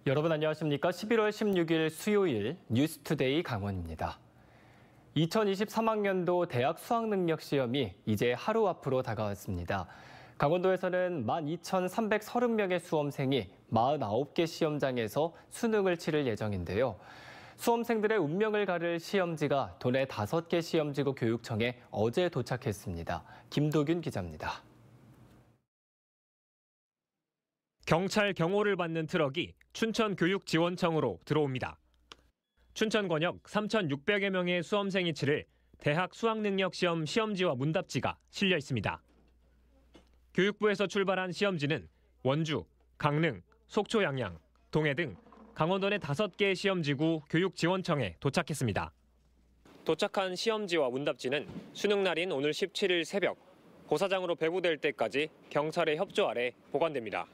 여러분 안녕하십니까? 11월 16일 수요일 뉴스투데이 강원입니다. 2023학년도 대학 수학능력시험이 이제 하루 앞으로 다가왔습니다. 강원도에서는 12,330명의 수험생이 49개 시험장에서 수능을 치를 예정인데요. 수험생들의 운명을 가를 시험지가 도내 5개 시험지구 교육청에 어제 도착했습니다. 김도균 기자입니다. 경찰 경호를 받는 트럭이 춘천교육지원청으로 들어옵니다. 춘천권역 3,600여 명의 수험생이 치를 대학 수학능력시험 시험지와 문답지가 실려 있습니다. 교육부에서 출발한 시험지는 원주, 강릉, 속초 양양, 동해 등 강원도 내 5개의 시험지구 교육지원청에 도착했습니다. 도착한 시험지와 문답지는 수능 날인 오늘 17일 새벽 고사장으로 배부될 때까지 경찰의 협조 아래 보관됩니다.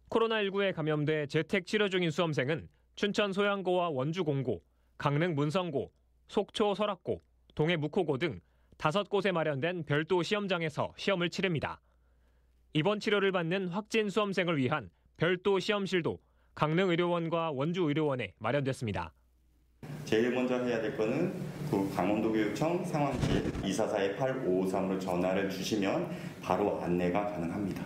코로나19에 감염돼 재택 치료 중인 수험생은 춘천 소양고와 원주 공고, 강릉 문성고, 속초 설악고, 동해 묵호고 등 5곳에 마련된 별도 시험장에서 시험을 치릅니다. 이번 치료를 받는 확진 수험생을 위한 별도 시험실도 강릉의료원과 원주의료원에 마련됐습니다. 제일 먼저 해야 될 거는 강원도교육청 상황실 244-8553으로 전화를 주시면 바로 안내가 가능합니다.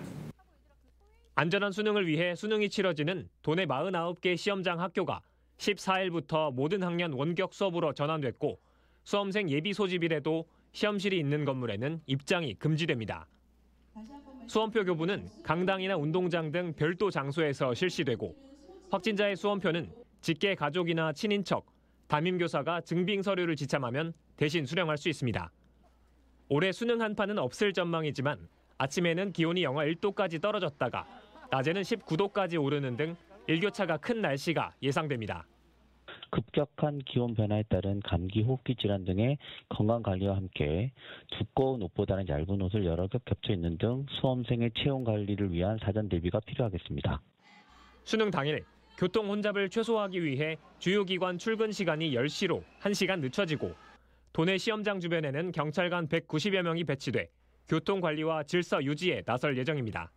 안전한 수능을 위해 수능이 치러지는 도내 49개 시험장 학교가 14일부터 모든 학년 원격 수업으로 전환됐고 수험생 예비 소집일에도 시험실이 있는 건물에는 입장이 금지됩니다. 수험표 교부는 강당이나 운동장 등 별도 장소에서 실시되고 확진자의 수험표는 직계 가족이나 친인척, 담임교사가 증빙 서류를 지참하면 대신 수령할 수 있습니다. 올해 수능 한파는 없을 전망이지만 아침에는 기온이 영하 1도까지 떨어졌다가 낮에는 19도까지 오르는 등 일교차가 큰 날씨가 예상됩니다. 급격한 기온 변화에 따른 감기, 호흡기 질환 등의 건강관리와 함께 두꺼운 옷보다는 얇은 옷을 여러 겹 겹쳐 입는 등 수험생의 체온 관리를 위한 사전 대비가 필요하겠습니다. 수능 당일 교통 혼잡을 최소화하기 위해 주요 기관 출근 시간이 10시로 1시간 늦춰지고 도내 시험장 주변에는 경찰관 190여 명이 배치돼 교통 관리와 질서 유지에 나설 예정입니다.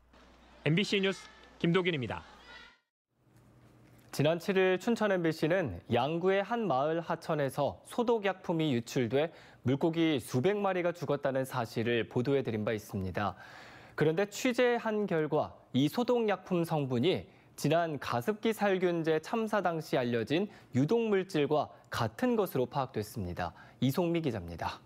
MBC 뉴스 김도균입니다. 지난 7일 춘천 MBC는 양구의 한 마을 하천에서 소독약품이 유출돼 물고기 수백 마리가 죽었다는 사실을 보도해드린 바 있습니다. 그런데 취재한 결과 이 소독약품 성분이 지난 가습기 살균제 참사 당시 알려진 유독물질과 같은 것으로 파악됐습니다. 이송미 기자입니다.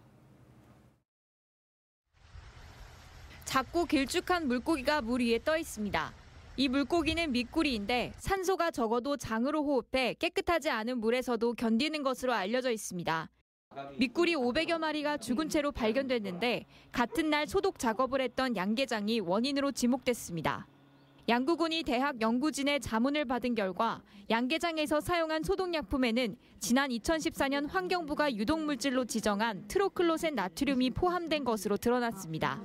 작고 길쭉한 물고기가 물 위에 떠 있습니다. 이 물고기는 미꾸리인데 산소가 적어도 장으로 호흡해 깨끗하지 않은 물에서도 견디는 것으로 알려져 있습니다. 미꾸리 500여 마리가 죽은 채로 발견됐는데 같은 날 소독 작업을 했던 양계장이 원인으로 지목됐습니다. 양구군이 대학 연구진의 자문을 받은 결과 양계장에서 사용한 소독약품에는 지난 2014년 환경부가 유독물질로 지정한 트로클로셋 나트륨이 포함된 것으로 드러났습니다.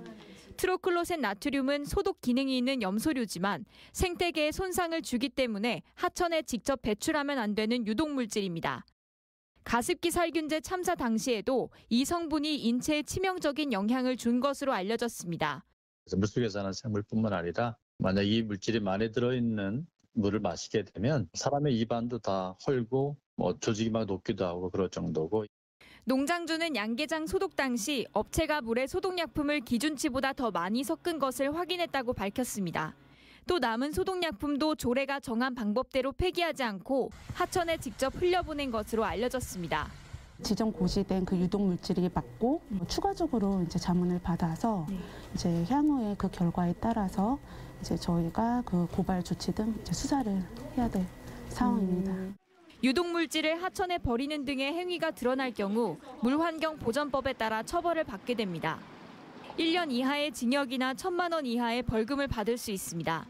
트로클로셋 나트륨은 소독 기능이 있는 염소류지만 생태계에 손상을 주기 때문에 하천에 직접 배출하면 안 되는 유독물질입니다. 가습기 살균제 참사 당시에도 이 성분이 인체에 치명적인 영향을 준 것으로 알려졌습니다. 물속에 사는 생물뿐만 아니라 만약 이 물질이 많이 들어있는 물을 마시게 되면 사람의 입안도 다 헐고 조직이 막 녹기도 하고 그럴 정도고. 농장주는 양계장 소독 당시 업체가 물에 소독약품을 기준치보다 더 많이 섞은 것을 확인했다고 밝혔습니다. 또 남은 소독약품도 조례가 정한 방법대로 폐기하지 않고 하천에 직접 흘려보낸 것으로 알려졌습니다. 지정 고시된 그 유독 물질이 맞고 추가적으로 이제 자문을 받아서 이제 향후에 그 결과에 따라서 이제 저희가 그 고발 조치 등 이제 수사를 해야 될 상황입니다. 유독물질을 하천에 버리는 등의 행위가 드러날 경우 물환경보전법에 따라 처벌을 받게 됩니다. 1년 이하의 징역이나 1,000만 원 이하의 벌금을 받을 수 있습니다.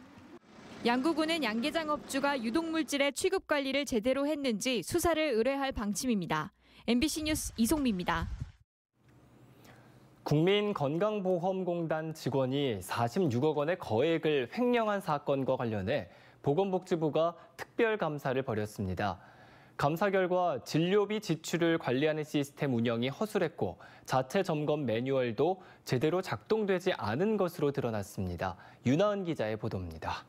양구군은 양계장 업주가 유독물질의 취급 관리를 제대로 했는지 수사를 의뢰할 방침입니다. MBC 뉴스 이송미입니다. 국민건강보험공단 직원이 46억 원의 거액을 횡령한 사건과 관련해 보건복지부가 특별감사를 벌였습니다. 감사 결과 진료비 지출을 관리하는 시스템 운영이 허술했고 자체 점검 매뉴얼도 제대로 작동되지 않은 것으로 드러났습니다. 윤하은 기자의 보도입니다.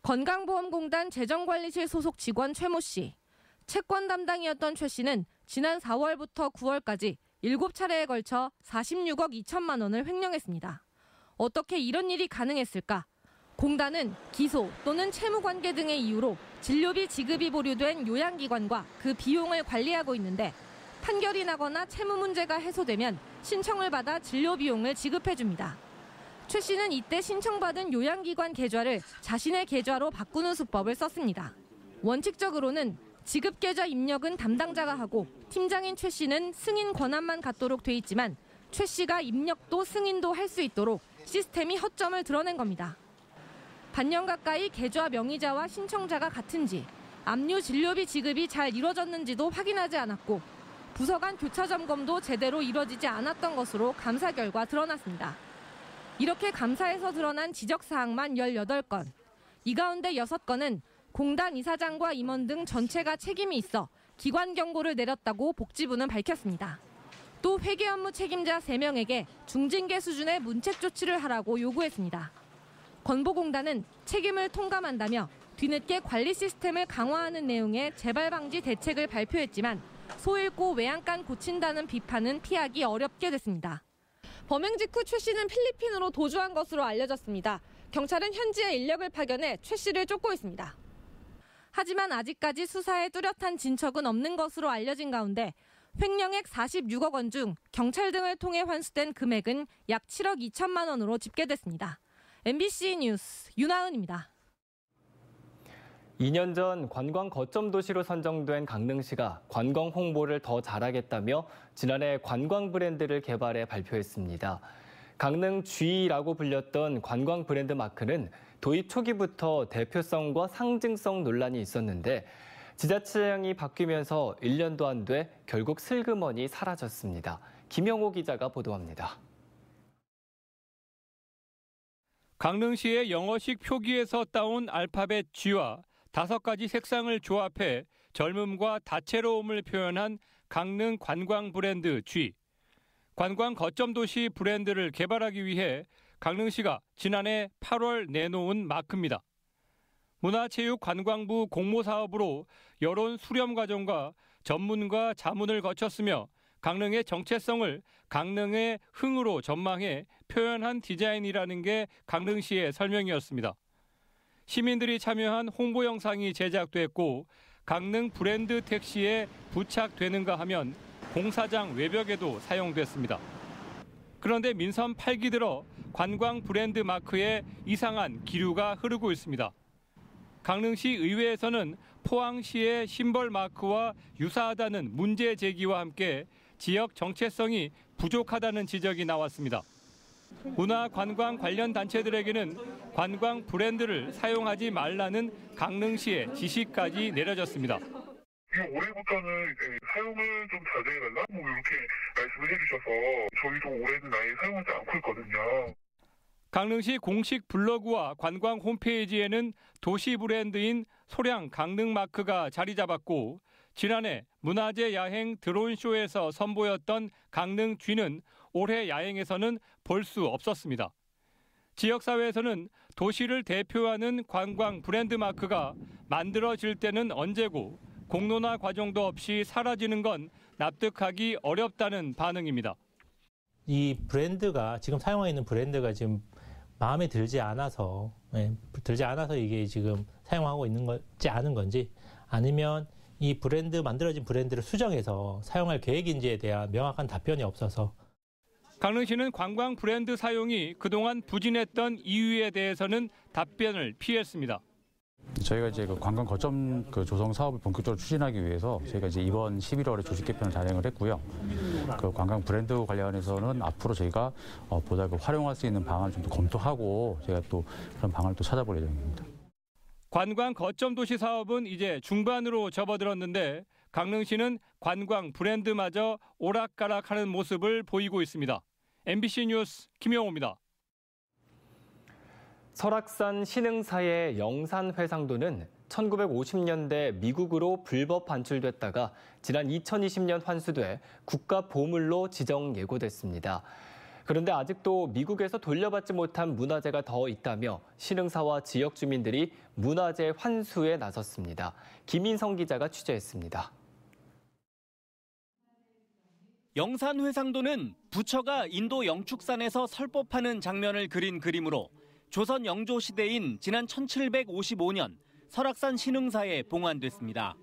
건강보험공단 재정관리실 소속 직원 최모 씨. 채권 담당이었던 최 씨는 지난 4월부터 9월까지 7차례에 걸쳐 46억 2천만 원을 횡령했습니다. 어떻게 이런 일이 가능했을까? 공단은 기소 또는 채무관계 등의 이유로 진료비 지급이 보류된 요양기관과 그 비용을 관리하고 있는데 판결이 나거나 채무 문제가 해소되면 신청을 받아 진료 비용을 지급해줍니다. 최 씨는 이때 신청받은 요양기관 계좌를 자신의 계좌로 바꾸는 수법을 썼습니다. 원칙적으로는 지급 계좌 입력은 담당자가 하고 팀장인 최 씨는 승인 권한만 갖도록 돼 있지만 최 씨가 입력도 승인도 할 수 있도록 시스템이 허점을 드러낸 겁니다. 반년 가까이 계좌 명의자와 신청자가 같은지, 압류 진료비 지급이 잘 이루어졌는지도 확인하지 않았고 부서 간 교차 점검도 제대로 이루어지지 않았던 것으로 감사 결과 드러났습니다. 이렇게 감사에서 드러난 지적사항만 18건. 이 가운데 6건은 공단 이사장과 임원 등 전체가 책임이 있어 기관 경고를 내렸다고 복지부는 밝혔습니다. 또 회계 업무 책임자 3명에게 중징계 수준의 문책 조치를 하라고 요구했습니다. 건보공단은 책임을 통감한다며 뒤늦게 관리 시스템을 강화하는 내용의 재발 방지 대책을 발표했지만 소잃고 외양간 고친다는 비판은 피하기 어렵게 됐습니다. 범행 직후 최 씨는 필리핀으로 도주한 것으로 알려졌습니다. 경찰은 현지에 인력을 파견해 최 씨를 쫓고 있습니다. 하지만 아직까지 수사에 뚜렷한 진척은 없는 것으로 알려진 가운데 횡령액 46억 원 중 경찰 등을 통해 환수된 금액은 약 7억 2천만 원으로 집계됐습니다. MBC 뉴스 윤하은입니다. 2년 전 관광 거점 도시로 선정된 강릉시가 관광 홍보를 더 잘하겠다며 지난해 관광 브랜드를 개발해 발표했습니다. 강릉 G라고 불렸던 관광 브랜드 마크는 도입 초기부터 대표성과 상징성 논란이 있었는데 지자체장이 바뀌면서 1년도 안 돼 결국 슬그머니 사라졌습니다. 김영호 기자가 보도합니다. 강릉시의 영어식 표기에서 따온 알파벳 G와 5가지 색상을 조합해 젊음과 다채로움을 표현한 강릉 관광 브랜드 G. 관광 거점 도시 브랜드를 개발하기 위해 강릉시가 지난해 8월 내놓은 마크입니다. 문화체육관광부 공모사업으로 여론 수렴 과정과 전문가 자문을 거쳤으며 강릉의 정체성을 강릉의 흥으로 전망해 표현한 디자인이라는 게 강릉시의 설명이었습니다. 시민들이 참여한 홍보 영상이 제작됐고 강릉 브랜드 택시에 부착되는가 하면 공사장 외벽에도 사용됐습니다. 그런데 민선 8기 들어 관광 브랜드 마크에 이상한 기류가 흐르고 있습니다. 강릉시 의회에서는 포항시의 심벌 마크와 유사하다는 문제 제기와 함께 지역 정체성이 부족하다는 지적이 나왔습니다. 문화 관광 관련 단체들에게는 관광 브랜드를 사용하지 말라는 강릉시의 지시까지 내려졌습니다. 올해부터는 사용을 좀 자제해달라 이렇게 말씀을 해주셔서 저희도 올해는 아예 사용하지 않고 있거든요. 강릉시 공식 블로그와 관광 홈페이지에는 도시 브랜드인 소량 강릉 마크가 자리 잡았고 지난해 문화재 야행 드론쇼에서 선보였던 강릉 G는 올해 야행에서는 볼 수 없었습니다. 지역사회에서는 도시를 대표하는 관광 브랜드 마크가 만들어질 때는 언제고 공론화 과정도 없이 사라지는 건 납득하기 어렵다는 반응입니다. 이 브랜드가 지금 사용하고 있는 브랜드가 지금 마음에 들지 않아서 이게 지금 사용하고 있는 거지 않은 건지 아니면 이 브랜드 만들어진 브랜드를 수정해서 사용할 계획인지에 대한 명확한 답변이 없어서 강릉시는 관광 브랜드 사용이 그동안 부진했던 이유에 대해서는 답변을 피했습니다. 저희가 이제 관광 거점 조성 사업을 본격적으로 추진하기 위해서 저희가 이제 이번 11월에 조직 개편을 단행을 했고요. 관광 브랜드 관련해서는 앞으로 저희가 보다 활용할 수 있는 방안을 좀 더 검토하고 저희가 또 그런 방안을 또 찾아볼 예정입니다. 관광 거점 도시 사업은 이제 중반으로 접어들었는데 강릉시는 관광 브랜드마저 오락가락하는 모습을 보이고 있습니다. MBC 뉴스 김영호입니다. 설악산 신흥사의 영산회상도는 1950년대 미국으로 불법 반출됐다가 지난 2020년 환수돼 국가보물로 지정 예고됐습니다. 그런데 아직도 미국에서 돌려받지 못한 문화재가 더 있다며 신흥사와 지역 주민들이 문화재 환수에 나섰습니다. 김인성 기자가 취재했습니다. 영산회상도는 부처가 인도 영축산에서 설법하는 장면을 그린 그림으로 조선 영조 시대인 지난 1755년 설악산 신흥사에 봉안됐습니다.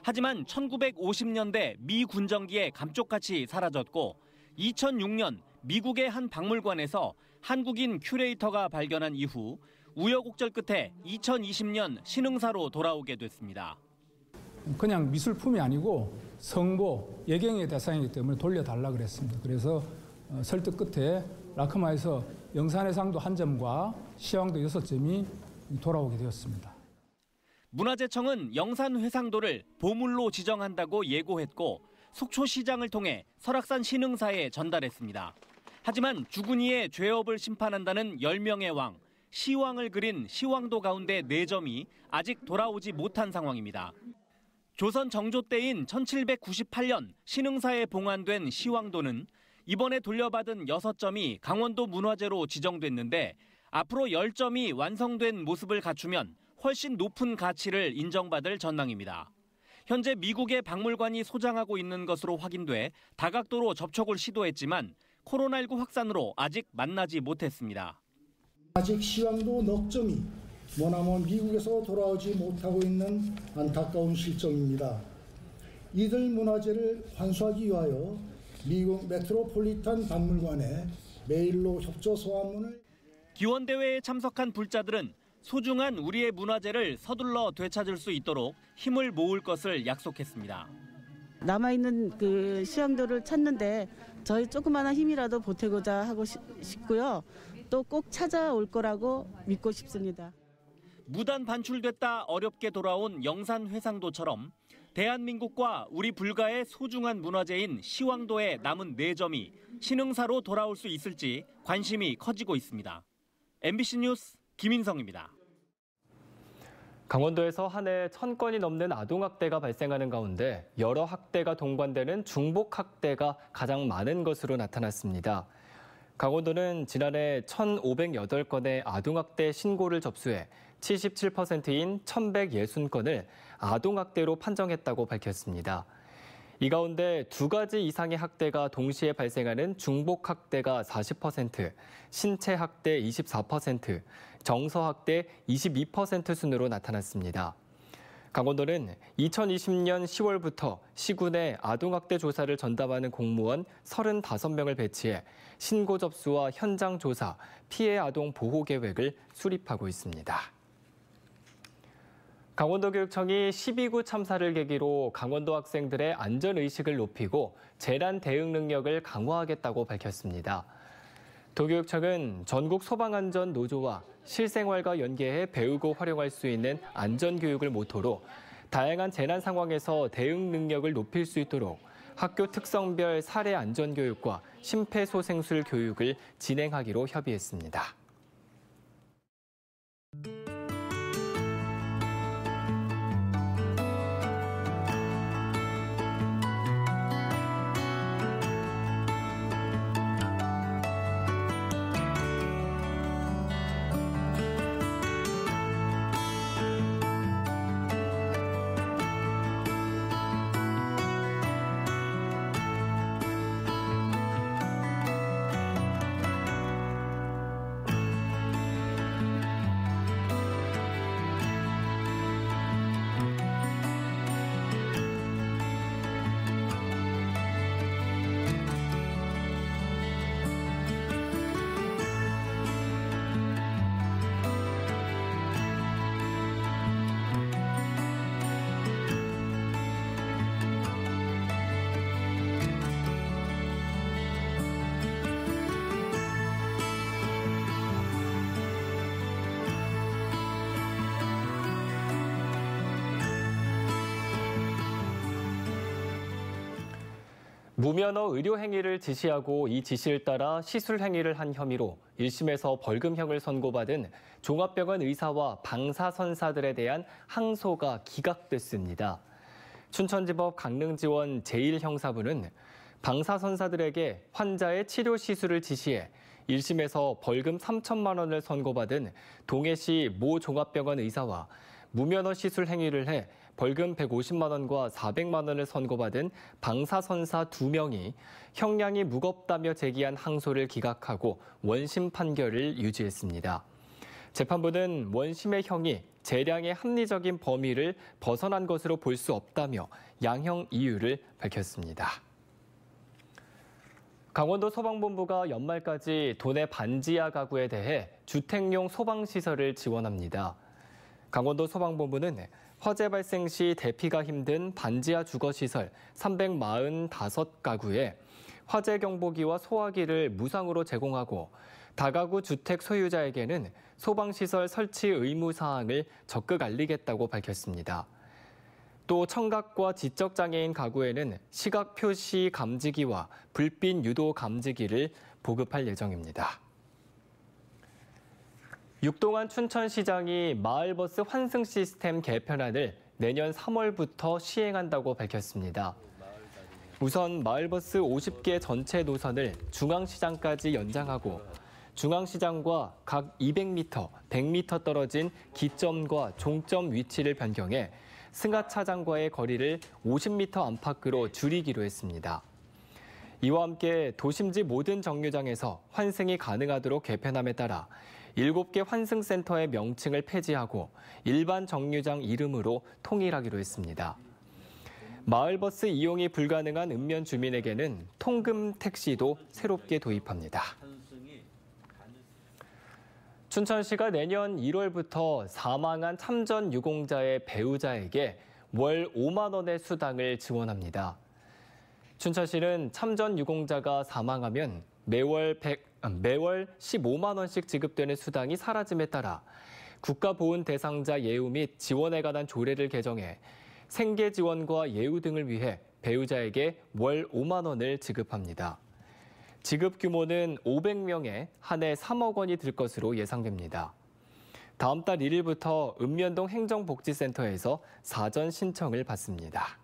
하지만 1950년대 미 군정기에 감쪽같이 사라졌고 2006년 미국의 한 박물관에서 한국인 큐레이터가 발견한 이후 우여곡절 끝에 2020년 신흥사로 돌아오게 됐습니다. 그냥 미술품이 아니고 성보, 예경의 대상이기 때문에 돌려달라 그랬습니다. 그래서 설득 끝에 라크마에서 영산회상도 1점과 시황도 6점이 돌아오게 되었습니다. 문화재청은 영산회상도를 보물로 지정한다고 예고했고 속초시장을 통해 설악산 신흥사에 전달했습니다. 하지만 주군이의 죄업을 심판한다는 10명의 왕, 시왕을 그린 시왕도 가운데 4점이 아직 돌아오지 못한 상황입니다. 조선 정조 때인 1798년 신흥사에 봉안된 시왕도는 이번에 돌려받은 6점이 강원도 문화재로 지정됐는데 앞으로 10점이 완성된 모습을 갖추면 훨씬 높은 가치를 인정받을 전망입니다. 현재 미국의 박물관이 소장하고 있는 것으로 확인돼 다각도로 접촉을 시도했지만 코로나19 확산으로 아직 만나지 못했습니다. 아직 시황도 넉 점이 머나먼 미국에서 돌아오지 못하고 있는 안타까운 실정입니다. 이들 문화재를 환수하기 위하여 미국 메트로폴리탄 박물관에 메일로 협조 소환문을 기원대회에 참석한 불자들은 소중한 우리의 문화재를 서둘러 되찾을 수 있도록 힘을 모을 것을 약속했습니다. 남아있는 그 시황도를 찾는데 저희 조그마한 힘이라도 보태고자 하고 싶고요. 또 꼭 찾아올 거라고 믿고 싶습니다. 무단 반출됐다 어렵게 돌아온 영산회상도처럼 대한민국과 우리 불가의 소중한 문화재인 시황도의 남은 4점이 신흥사로 돌아올 수 있을지 관심이 커지고 있습니다. MBC 뉴스 김인성입니다. 강원도에서 한 해 1000건이 넘는 아동학대가 발생하는 가운데 여러 학대가 동반되는 중복학대가 가장 많은 것으로 나타났습니다. 강원도는 지난해 1,508건의 아동학대 신고를 접수해 77%인 1,160건을 아동학대로 판정했다고 밝혔습니다. 이 가운데 2가지 이상의 학대가 동시에 발생하는 중복학대가 40%, 신체학대 24%, 정서학대 22% 순으로 나타났습니다. 강원도는 2020년 10월부터 시군에 아동학대 조사를 전담하는 공무원 35명을 배치해 신고 접수와 현장 조사, 피해 아동 보호 계획을 수립하고 있습니다. 강원도교육청이 12구 참사를 계기로 강원도 학생들의 안전의식을 높이고 재난 대응 능력을 강화하겠다고 밝혔습니다. 도교육청은 전국 소방안전노조와 실생활과 연계해 배우고 활용할 수 있는 안전교육을 모토로 다양한 재난 상황에서 대응 능력을 높일 수 있도록 학교 특성별 사례 안전교육과 심폐소생술 교육을 진행하기로 협의했습니다. 무면허 의료 행위를 지시하고 이 지시를 따라 시술 행위를 한 혐의로 1심에서 벌금형을 선고받은 종합병원 의사와 방사선사들에 대한 항소가 기각됐습니다. 춘천지법 강릉지원 제1형사부는 방사선사들에게 환자의 치료 시술을 지시해 1심에서 벌금 3천만 원을 선고받은 동해시 모 종합병원 의사와 무면허 시술 행위를 해 벌금 150만 원과 400만 원을 선고받은 방사선사 2명이 형량이 무겁다며 제기한 항소를 기각하고 원심 판결을 유지했습니다. 재판부는 원심의 형이 재량의 합리적인 범위를 벗어난 것으로 볼 수 없다며 양형 이유를 밝혔습니다. 강원도 소방본부가 연말까지 도내 반지하 가구에 대해 주택용 소방시설을 지원합니다. 강원도 소방본부는 화재 발생 시 대피가 힘든 반지하 주거시설 345가구에 화재 경보기와 소화기를 무상으로 제공하고 다가구 주택 소유자에게는 소방시설 설치 의무 사항을 적극 알리겠다고 밝혔습니다. 또 청각과 지적장애인 가구에는 시각 표시 감지기와 불빛 유도 감지기를 보급할 예정입니다. 육동환 춘천시장이 마을버스 환승 시스템 개편안을 내년 3월부터 시행한다고 밝혔습니다. 우선 마을버스 50개 전체 노선을 중앙시장까지 연장하고 중앙시장과 각 200m, 100m 떨어진 기점과 종점 위치를 변경해 승하차장과의 거리를 50m 안팎으로 줄이기로 했습니다. 이와 함께 도심지 모든 정류장에서 환승이 가능하도록 개편함에 따라 7개 환승센터의 명칭을 폐지하고 일반 정류장 이름으로 통일하기로 했습니다. 마을버스 이용이 불가능한 읍면 주민에게는 통금 택시도 새롭게 도입합니다. 춘천시가 내년 1월부터 사망한 참전 유공자의 배우자에게 월 5만 원의 수당을 지원합니다. 춘천시는 참전 유공자가 사망하면 매월 15만 원씩 지급되는 수당이 사라짐에 따라 국가보훈 대상자 예우 및 지원에 관한 조례를 개정해 생계 지원과 예우 등을 위해 배우자에게 월 5만 원을 지급합니다. 지급 규모는 500명에 한 해 3억 원이 들 것으로 예상됩니다. 다음 달 1일부터 읍면동 행정복지센터에서 사전 신청을 받습니다.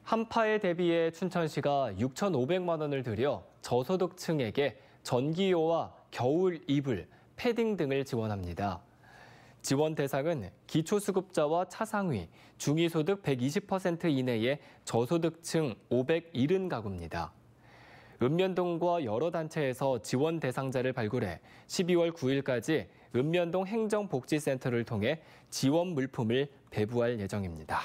한파에 대비해 춘천시가 6,500만 원을 들여 저소득층에게 전기요와 겨울 이불, 패딩 등을 지원합니다. 지원 대상은 기초수급자와 차상위, 중위소득 120% 이내의 저소득층 570가구입니다. 읍면동과 여러 단체에서 지원 대상자를 발굴해 12월 9일까지 읍면동 행정복지센터를 통해 지원 물품을 배부할 예정입니다.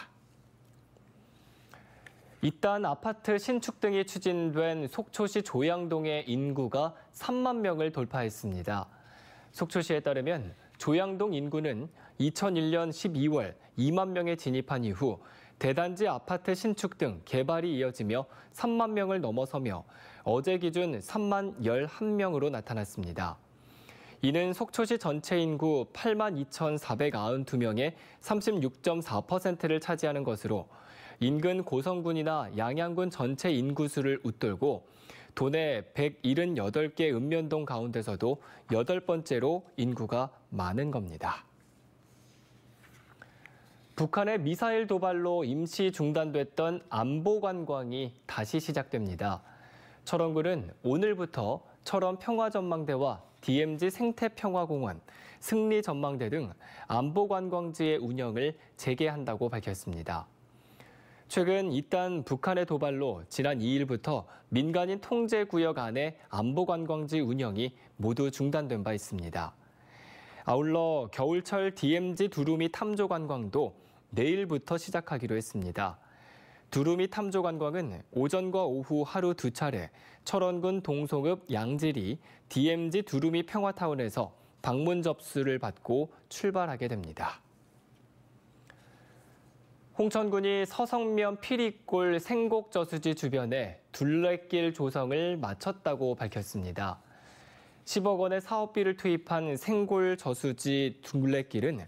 이딴 아파트 신축 등이 추진된 속초시 조양동의 인구가 3만 명을 돌파했습니다. 속초시에 따르면 조양동 인구는 2001년 12월 2만 명에 진입한 이후 대단지 아파트 신축 등 개발이 이어지며 3만 명을 넘어서며 어제 기준 3만 11명으로 나타났습니다. 이는 속초시 전체 인구 8만 2,492명의 36.4%를 차지하는 것으로 인근 고성군이나 양양군 전체 인구수를 웃돌고 도내 178개 읍면동 가운데서도 8번째로 인구가 많은 겁니다. 북한의 미사일 도발로 임시 중단됐던 안보 관광이 다시 시작됩니다. 철원군은 오늘부터 철원 평화전망대와 DMZ 생태평화공원, 승리전망대 등 안보 관광지의 운영을 재개한다고 밝혔습니다. 최근 이딴 북한의 도발로 지난 2일부터 민간인 통제구역 안의 안보관광지 운영이 모두 중단된 바 있습니다. 아울러 겨울철 DMZ 두루미 탐조 관광도 내일부터 시작하기로 했습니다. 두루미 탐조 관광은 오전과 오후 하루 2차례 철원군 동송읍 양지리 DMZ 두루미 평화타운에서 방문 접수를 받고 출발하게 됩니다. 홍천군이 서성면 피리골 생곡저수지 주변에 둘레길 조성을 마쳤다고 밝혔습니다. 10억 원의 사업비를 투입한 생골저수지 둘레길은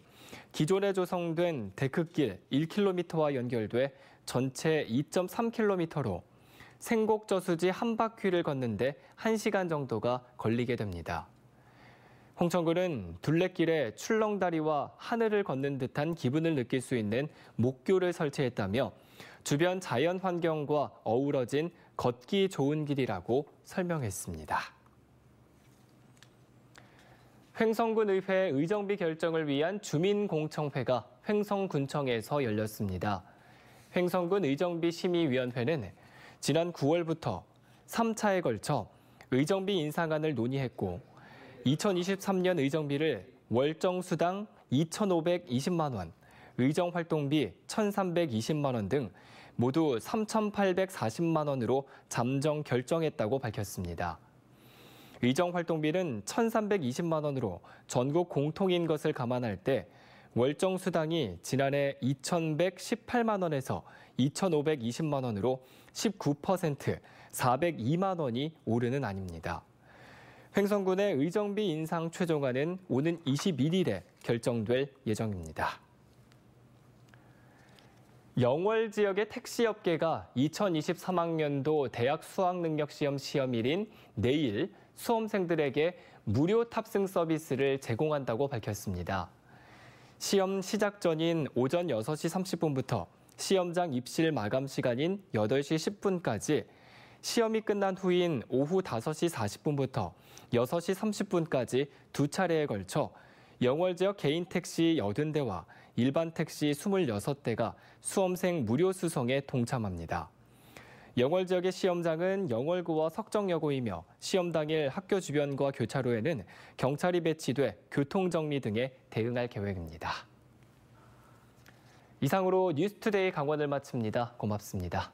기존에 조성된 데크길 1km와 연결돼 전체 2.3km로 생곡저수지 한 바퀴를 걷는데 1시간 정도가 걸리게 됩니다. 홍천군은 둘레길에 출렁다리와 하늘을 걷는 듯한 기분을 느낄 수 있는 목교를 설치했다며 주변 자연 환경과 어우러진 걷기 좋은 길이라고 설명했습니다. 횡성군 의회 의정비 결정을 위한 주민공청회가 횡성군청에서 열렸습니다. 횡성군 의정비 심의위원회는 지난 9월부터 3차에 걸쳐 의정비 인상안을 논의했고 2023년 의정비를 월정수당 2,520만 원, 의정활동비 1,320만 원 등 모두 3,840만 원으로 잠정 결정했다고 밝혔습니다. 의정활동비는 1,320만 원으로 전국 공통인 것을 감안할 때 월정수당이 지난해 2,118만 원에서 2,520만 원으로 19%, 402만 원이 오르는 안입니다. 횡성군의 의정비 인상 최종안은 오는 21일에 결정될 예정입니다. 영월 지역의 택시업계가 2023학년도 대학 수학능력시험 시험일인 내일 수험생들에게 무료 탑승 서비스를 제공한다고 밝혔습니다. 시험 시작 전인 오전 6시 30분부터 시험장 입실 마감 시간인 8시 10분까지, 시험이 끝난 후인 오후 5시 40분부터 6시 30분까지 두 차례에 걸쳐 영월 지역 개인 택시 80대와 일반 택시 26대가 수험생 무료 수송에 동참합니다. 영월 지역의 시험장은 영월구와 석정여고이며 시험 당일 학교 주변과 교차로에는 경찰이 배치돼 교통정리 등에 대응할 계획입니다. 이상으로 뉴스투데이 강원을 마칩니다. 고맙습니다.